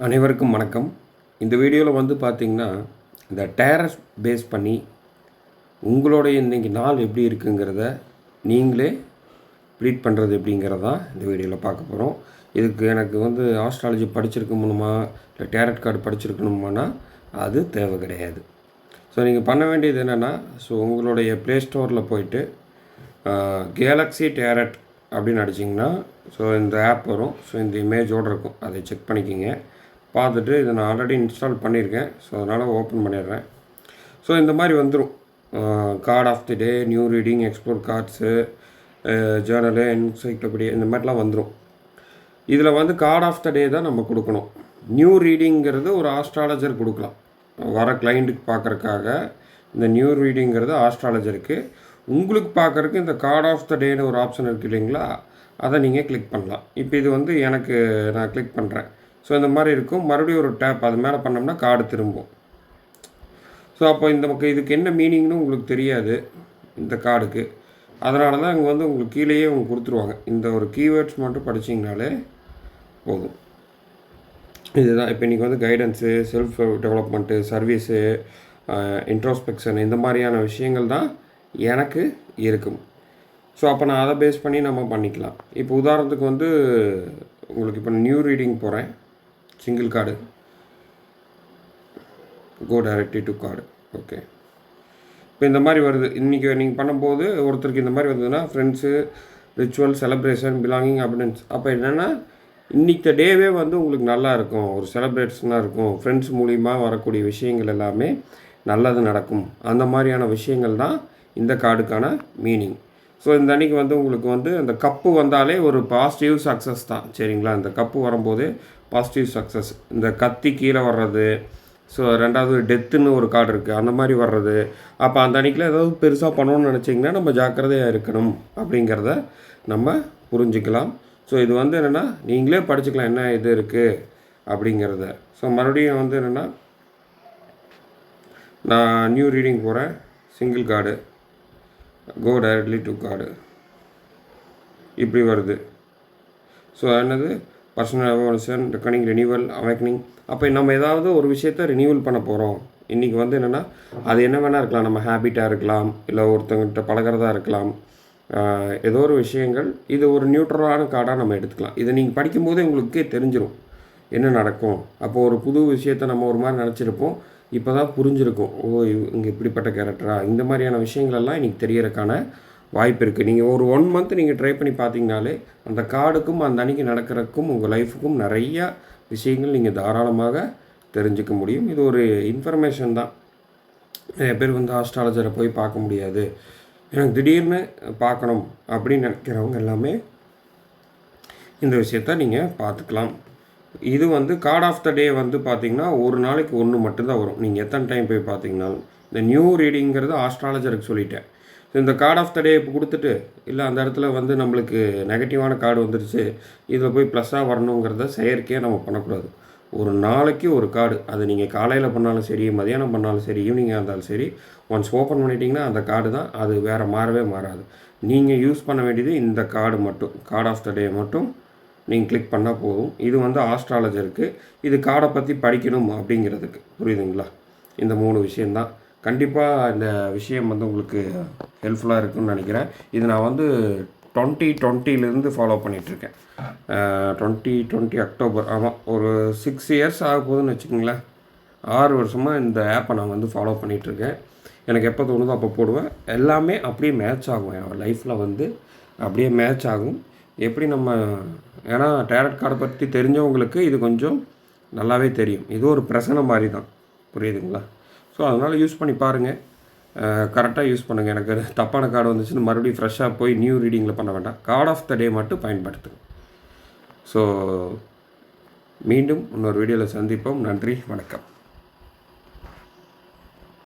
அனைவருக்கும் வணக்கம். இந்த வீடியோவில் வந்து பார்த்திங்கன்னா, இந்த டேரஸ் பேஸ் பண்ணி உங்களுடைய இன்றைக்கி நாள் எப்படி இருக்குங்கிறத நீங்களே ப்ரீட் பண்ணுறது எப்படிங்கிறது தான் இந்த வீடியோவில் பார்க்க போகிறோம். இதுக்கு எனக்கு வந்து ஆஸ்ட்ராலஜி படிச்சிருக்கணுமா இல்லை டேரட் கார்டு படிச்சிருக்கணுமானா அது தேவை கிடையாது. ஸோ நீங்கள் பண்ண வேண்டியது என்னென்னா, உங்களுடைய ப்ளே ஸ்டோரில் போயிட்டு கேலக்ஸி டேரட் அப்படின்னு அடிச்சிங்கன்னா இந்த ஆப் வரும். இந்த இமேஜோடு இருக்கும், அதை செக் பண்ணிக்கிங்க. பார்த்துட்டு இதை நான் ஆல்ரெடி இன்ஸ்டால் பண்ணியிருக்கேன். அதனால் ஓப்பன் பண்ணிடுறேன். இந்த மாதிரி வந்துடும். Card of the day, new reading, explore cards, journal, encyclopedia இந்த மாதிரிலாம் வந்துடும். இதில் வந்து கார்ட் ஆஃப் த டே தான் நம்ம கொடுக்கணும். நியூ ரீடிங்கிறது ஒரு ஆஸ்ட்ராலஜர் கொடுக்கலாம். வர கிளைண்ட்டுக்கு பார்க்குறக்காக இந்த நியூ ரீடிங்கிறது ஆஸ்ட்ராலஜருக்கு. உங்களுக்கு பார்க்குறக்கு இந்த கார்ட் ஆஃப் த டேன்னு ஒரு ஆப்ஷன் இருக்குது இல்லைங்களா, அதை நீங்கள் கிளிக் பண்ணலாம். இப்போ இது வந்து நான் கிளிக் பண்ணுறேன். இந்த மாதிரி இருக்கும். மறுபடியும் ஒரு டேப் அது மேலே பண்ணோம்னா கார்டு திரும்பும். அப்போ இதுக்கு என்ன மீனிங்னு உங்களுக்கு தெரியாது இந்த கார்டுக்கு. அதனால தான் இங்கே வந்து உங்களுக்கு கீழேயே அவங்க கொடுத்துருவாங்க. இந்த ஒரு கீவேர்ட்ஸ் மட்டும் படிச்சிங்கனாலே போதும். இதுதான் இப்போ இன்றைக்கி வந்து guidance, self development, service, introspection இந்த மாதிரியான விஷயங்கள் தான் எனக்கு இருக்கும். அப்போ நான் அதை பேஸ் பண்ணி நம்ம பண்ணிக்கலாம். இப்போ உதாரணத்துக்கு வந்து உங்களுக்கு இப்போ நியூ ரீடிங் போகிறேன். Single card, go directly to card. Okay, இப்போ இந்த மாதிரி வருது. இன்றைக்கி நீங்கள் பண்ணும்போது ஒருத்தருக்கு இந்த மாதிரி வந்ததுன்னா ஃப்ரெண்ட்ஸு, ரிச்சுவல், செலிப்ரேஷன், பிலாங்கிங், அபிடன்ஸ். அப்போ என்னென்னா இன்றைக்கி டேவே வந்து உங்களுக்கு நல்லா இருக்கும், ஒரு செலிப்ரேஷனாக இருக்கும். ஃப்ரெண்ட்ஸ் மூலிமா வரக்கூடிய விஷயங்கள் எல்லாமே நல்லது நடக்கும். அந்த மாதிரியான விஷயங்கள் தான் இந்த கார்டுக்கான மீனிங். இந்த அன்றைக்கி வந்து உங்களுக்கு வந்து அந்த கப்பு வந்தாலே ஒரு பாசிட்டிவ் சக்ஸஸ் தான். சரிங்களா, இந்த கப்பு வரும்போது பாசிட்டிவ் சக்ஸஸ். இந்த கத்தி கீழே வர்றது, ரெண்டாவது டெத்துன்னு ஒரு கார்டு இருக்குது, அந்த மாதிரி வர்றது. அப்போ அந்த அன்றைக்கில் ஏதாவது பெருசாக பண்ணணும்னு நினச்சிங்கன்னா நம்ம ஜாக்கிரதையாக இருக்கணும் அப்படிங்கிறத நம்ம புரிஞ்சுக்கலாம். இது வந்து என்னென்னா நீங்களே படிச்சுக்கலாம் என்ன இது இருக்குது அப்படிங்கிறத. மறுபடியும் வந்து என்னென்னா நான் நியூ ரீடிங் போகிறேன். Single card, go directly to card இப்படி வருது. என்னது personal evolution, reckoning, renewal, awakening. அப்போ நம்ம ஏதாவது ஒரு விஷயத்தை ரினியூவல் பண்ண போகிறோம். இன்றைக்கி வந்து என்னென்னா அது என்ன வேணால் இருக்கலாம். நம்ம ஹேபிட்டாக இருக்கலாம், இல்லை ஒருத்தங்கிட்ட பழகிறதா இருக்கலாம், ஏதோ ஒரு விஷயங்கள். இது ஒரு நியூட்ரலான கார்டாக நம்ம எடுத்துக்கலாம். இதை நீங்கள் படிக்கும்போதே உங்களுக்கே தெரிஞ்சிடும் என்ன நடக்கும். அப்போது ஒரு புது விஷயத்தை நம்ம ஒரு மாதிரி நினச்சிருப்போம், இப்போ தான் புரிஞ்சிருக்கும். இங்கே இப்படிப்பட்ட கேரக்டரா, இந்த மாதிரியான விஷயங்களெல்லாம் இன்றைக்கி தெரியறதுக்கான வாய்ப்பு இருக்குது. நீங்கள் ஒரு 1 மந்த் நீங்கள் ட்ரை பண்ணி பார்த்தீங்கனாலே அந்த கார்டுக்கும் அந்த அன்றைக்கி நடக்கிறதுக்கும் உங்கள் லைஃபுக்கும் நிறையா விஷயங்கள் நீங்கள் தாராளமாக தெரிஞ்சுக்க முடியும். இது ஒரு இன்ஃபர்மேஷன் தான். நிறைய பேர் வந்து ஆஸ்ட்ராலஜரை போய் பார்க்க முடியாது, எனக்கு திடீர்னு பார்க்கணும் அப்படின்னு நினைக்கிறவங்க எல்லாமே இந்த விஷயத்த நீங்கள் பார்த்துக்கலாம். இது வந்து கார்ட் ஆஃப் த டே வந்து பார்த்திங்கன்னா ஒரு நாளைக்கு 1 மட்டும்தான் வரும். நீங்கள் எத்தனை டைம் போய் பார்த்தீங்கனாலும். இந்த நியூ ரீடிங்கிறது ஆஸ்ட்ராலஜருக்கு சொல்லிட்டேன். இந்த கார்ட் ஆஃப் த டே இப்போ கொடுத்துட்டு, இல்லை அந்த இடத்துல வந்து நம்மளுக்கு நெகட்டிவான கார்டு வந்துடுச்சு, இதில் போய் ப்ளஸ்ஸாக வரணுங்கிறத செயற்கையாக நம்ம பண்ணக்கூடாது. ஒரு நாளைக்கு ஒரு கார்டு, அது நீங்கள் காலையில் பண்ணாலும் சரி, மதியானம் பண்ணாலும் சரி, ஈவினிங்காக இருந்தாலும் சரி, ஒன்ஸ் ஓப்பன் பண்ணிட்டீங்கன்னா அந்த கார்டு தான், அது வேறு மாறவே மாறாது. நீங்கள் யூஸ் பண்ண வேண்டியது இந்த கார்டு மட்டும், கார்ட் ஆஃப் த டே மட்டும் நீங்கள் கிளிக் பண்ணால் போதும். இது வந்து ஆஸ்ட்ராலஜருக்கு, இது கார்டை பற்றி படிக்கணும் அப்படிங்கிறதுக்கு. புரியுதுங்களா? இந்த 3 விஷயந்தான். கண்டிப்பாக இந்த விஷயம் வந்து உங்களுக்கு ஹெல்ப்ஃபுல்லாக இருக்குதுன்னு நினைக்கிறேன். இது நான் வந்து 2020 ஃபாலோ பண்ணிகிட்ருக்கேன். 2020 அக்டோபர், ஆமாம், ஒரு 6 இயர்ஸ் ஆக போகுதுன்னு வச்சுக்கோங்களேன். 6 வருஷமாக இந்த ஆப்பை நான் வந்து ஃபாலோ பண்ணிகிட்ருக்கேன். எனக்கு எப்போ தோணுதோ அப்போ போடுவேன். எல்லாமே அப்படியே மேட்ச் ஆகும், என் லைஃப்பில் வந்து அப்படியே மேட்ச் ஆகும். எப்படி நம்ம, ஏன்னா டேரட் கார்டை பற்றி தெரிஞ்சவங்களுக்கு இது கொஞ்சம் நல்லாவே தெரியும். இது ஒரு பிரச்சனை மாதிரி தான். புரியுதுங்களா? அதனால் யூஸ் பண்ணி பாருங்கள், கரெக்டாக யூஸ் பண்ணுங்கள். எனக்கு தப்பான கார்டு வந்துச்சுன்னு மறுபடியும் ஃப்ரெஷ்ஷாக போய் நியூ ரீடிங்கில் பண்ண வேண்டாம். கார்ட் ஆஃப் த டே மட்டும் பயன்படுத்துங்க. மீண்டும் இன்னொரு வீடியோவில் சந்திப்போம். நன்றி, வணக்கம்.